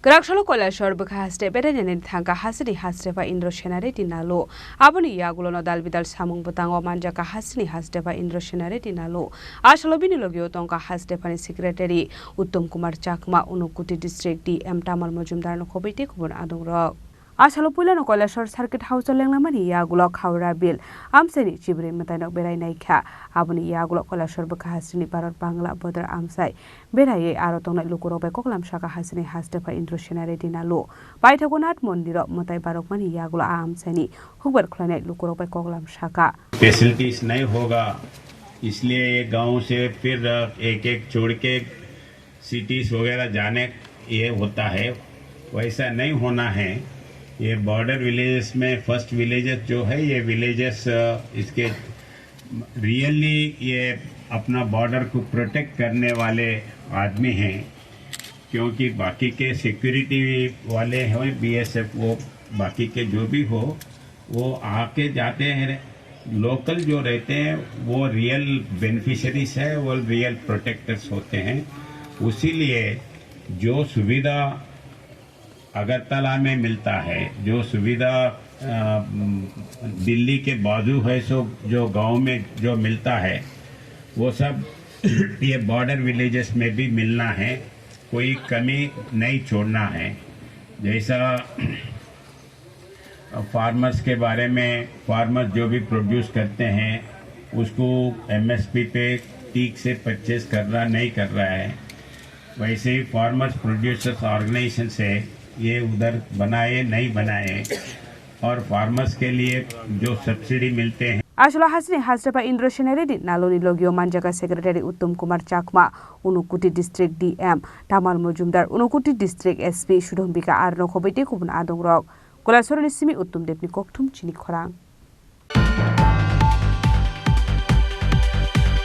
Kraksalo Kailashahar Bwkhaste Berainainani Thangkha Hasteni Hastepha Indra Sena Reddy Nallu Abnoni Yakulo Dalbidal Samung Bwtango Manjakha Hasteni Hastepha Indra Sena Reddy Nallu bini Logio Tongkha Hastephani Secretary Uttam Kumar Chakma Unkoti District DM Tamal Majumdarno Khobiti Kumar Adongrok Asalo Pulano Kailashahar Circuit House Lenglamani Yakulo Khawra Bill Amseni Chibri Matainok Berainaikha Abnoni Yakulo Kailashahar Bwkhasteni Bharat Bangla Bodar Amsai Beraye Arotona Lukuro Manjakha Hasteni Hastepha Indra Sena Reddy Nallu Baithagonat Mondiro Motai Barokmani Yakulo Amseni Hubar Khlanai Lukuro Koklam Shaka facilities नहीं होगा इसलिए गांव से फिर एक छोड़ के cities वगैरह जाने ये होता है वैसा नहीं होना है। ये बॉर्डर विलेजेस में फर्स्ट विलेजेस जो है ये विलेजेस इसके रियली ये अपना बॉर्डर को प्रोटेक्ट करने वाले आदमी हैं क्योंकि बाकी के सिक्योरिटी वाले हैं बीएसएफ वो बाकी के जो भी हो वो आके जाते हैं लोकल जो रहते हैं वो रियल बेनिफिशरीज है वो रियल प्रोटेक्टर्स होते हैं। उसीलिए जो सुविधा अगरतला में मिलता है जो सुविधा दिल्ली के बाजू है सो जो गांव में जो मिलता है वो सब ये बॉर्डर विलेजेस में भी मिलना है कोई कमी नहीं छोड़ना है। जैसा फार्मर्स के बारे में फार्मर्स जो भी प्रोड्यूस करते हैं उसको एमएसपी पे ठीक से परचेज करना नहीं कर रहा है वैसे ही फार्मर्स प्रोड्यूसर्स ऑर्गेनाइजेशन से ये उधर बनाए नहीं बनाए और फार्मर्स के लिए जो सब्सिडी मिलते हैं Hasteni Hastepha Indra Sena Reddy Nallu Logio Manjakha Secretary Uttam Kumar Chakma Unkoti District DM Tamal Majumdarno Unkoti District SP Sudhombika Arno Khobiti Kubun Adongrok Kailashahar Simi Uttam Depni Kokthum Chini Khorang